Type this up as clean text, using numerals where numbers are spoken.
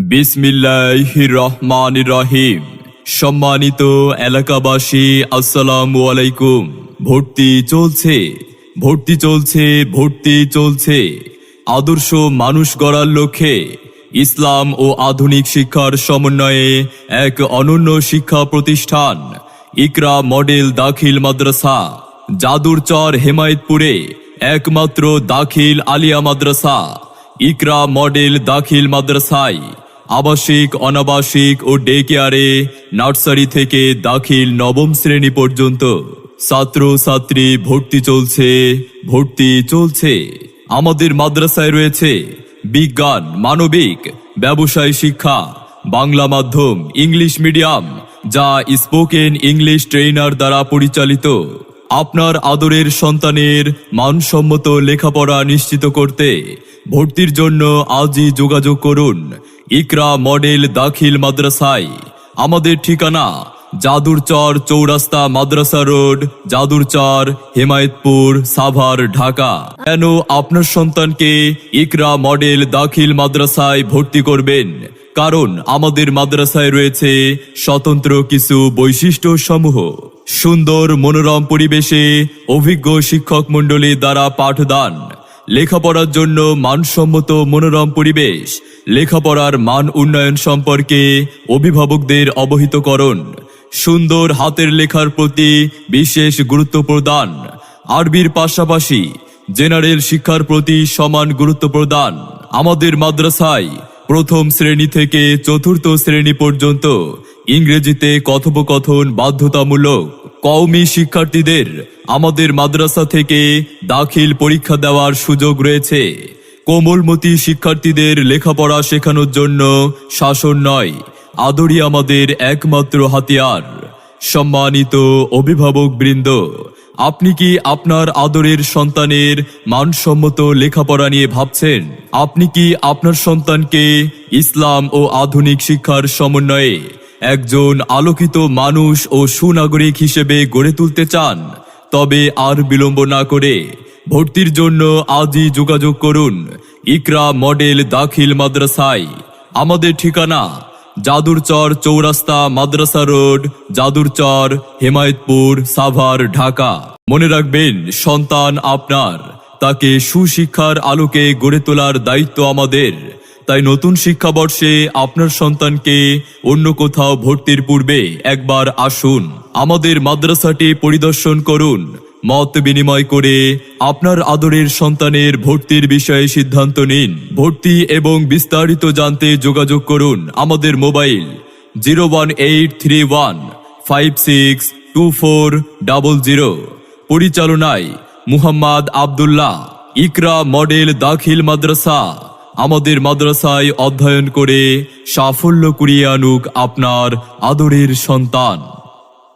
বিসমিল্লাহির রহমানির রহিম। সম্মানিত এলাকাবাসী, আসসালামু আলাইকুম। ভর্তি চলছে, ভর্তি চলছে, ভর্তি চলছে। আদর্শ মানুষ গড়ার লক্ষ্যে ইসলাম ও আধুনিক শিক্ষার সমন্বয়ে এক অনন্য শিক্ষা প্রতিষ্ঠান ইকরা মডেল দাখিল মাদ্রাসা, জাদুরচর হেমায়েতপুরে একমাত্র দাখিল আলিয়া মাদ্রাসা ইকরা মডেল দাখিল মাদ্রাসায় আবাসিক, অনাবাসিক ও ডে কেয়ারে নার্সারি থেকে দাখিল নবম শ্রেণী পর্যন্ত ছাত্র ছাত্রী ভর্তি চলছে, ভর্তি চলছে। আমাদের মাদ্রাসায় রয়েছে বিজ্ঞান, মানবিক, ব্যবসায় শিক্ষা, বাংলা মাধ্যম, ইংলিশ মিডিয়াম, যা স্পোকেন ইংলিশ ট্রেনার দ্বারা পরিচালিত। আপনার আদরের সন্তানের মানসম্মত লেখাপড়া নিশ্চিত করতে ভর্তির জন্য আজই যোগাযোগ করুন ইকরা মডেল দাখিল মাদ্রাসায়। আমাদের ঠিকানা জাদুরচর চৌরাস্তা, মাদ্রাসা রোড, জাদুরচর, হেমায়েতপুর, সাভার, ঢাকা। কেন আপনার সন্তানকে ইকরা মডেল দাখিল মাদ্রাসায় ভর্তি করবেন? কারণ আমাদের মাদ্রাসায় রয়েছে স্বতন্ত্র কিছু বৈশিষ্ট্য সমূহ। সুন্দর মনোরম পরিবেশে অভিজ্ঞ শিক্ষক মণ্ডলী দ্বারা পাঠদান, লেখাপড়ার জন্য মানসম্মত মনোরম পরিবেশ, লেখাপড়ার মান উন্নয়ন সম্পর্কে অভিভাবকদের অবহিতকরণ, সুন্দর হাতের লেখার প্রতি বিশেষ গুরুত্ব প্রদান, আরবির পাশাপাশি জেনারেল শিক্ষার প্রতি সমান গুরুত্ব প্রদান। আমাদের মাদ্রাসায় প্রথম শ্রেণী থেকে চতুর্থ শ্রেণী পর্যন্ত ইংরেজিতে কথোপকথন বাধ্যতামূলক। কওমি শিক্ষার্থীদের আমাদের মাদ্রাসা থেকে দাখিল পরীক্ষা দেওয়ার সুযোগ রয়েছে। কোমলমতি শিক্ষার্থীদের লেখাপড়া শেখানোর জন্য শাসন নয়, আদরই আমাদের একমাত্র হাতিয়ার। সম্মানিত অভিভাবক বৃন্দ, আপনি কি আপনার আদরের সন্তানের মানসম্মত লেখাপড়া নিয়ে ভাবছেন? আপনি কি আপনার সন্তানকে ইসলাম ও আধুনিক শিক্ষার সমন্বয়ে একজন আলোকিত মানুষ ও সুনাগরিক হিসেবে গড়ে তুলতে চান? তবে আর বিলম্ব না করে ভর্তির জন্য আজই যোগাযোগ করুন ইকরা মডেল দাখিল মাদ্রাসায়। আমাদের ঠিকানা জাদুরচর চৌরাস্তা, মাদ্রাসা রোড, জাদুরচর, হেমায়েতপুর, সাভার, ঢাকা। মনে রাখবেন, সন্তান আপনার, তাকে সুশিক্ষার আলোকে গড়ে তোলার দায়িত্ব আমাদের। তাই নতুন শিক্ষাবর্ষে আপনার সন্তানকে অন্য কোথাও ভর্তির পূর্বে একবার আসুন, আমাদের মাদ্রাসাটি পরিদর্শন করুন। মত বিনিময় করে আপনার আদরের সন্তানের ভর্তির বিষয়ে সিদ্ধান্ত নিন। ভর্তি এবং বিস্তারিত জানতে যোগাযোগ করুন আমাদের মোবাইল 01831562400। পরিচালনায় মুহাম্মদ আব্দুল্লাহ। ইকরা মডেল দাখিল মাদ্রাসা। আমাদের মাদ্রাসায় অধ্যয়ন করে সাফল্য কুড়িয়ে আনুক আপনার আদরের সন্তান।